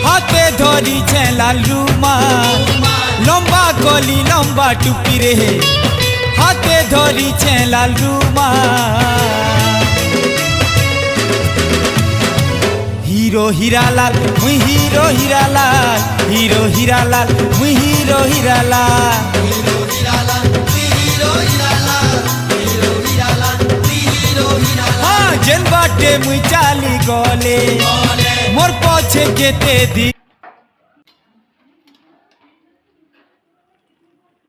हाथे धरी छे लाल रुमाल लंबा कली लंबा टुपी रे हाथे धरी छे लाल रुमाल हीरो हीरालाल मुई हीरो हीरालाल हीरो हीरालाल मुई हीरो हीरालाल हाँ जेन बाटे मुई चाली गले मोर पछे जेते दी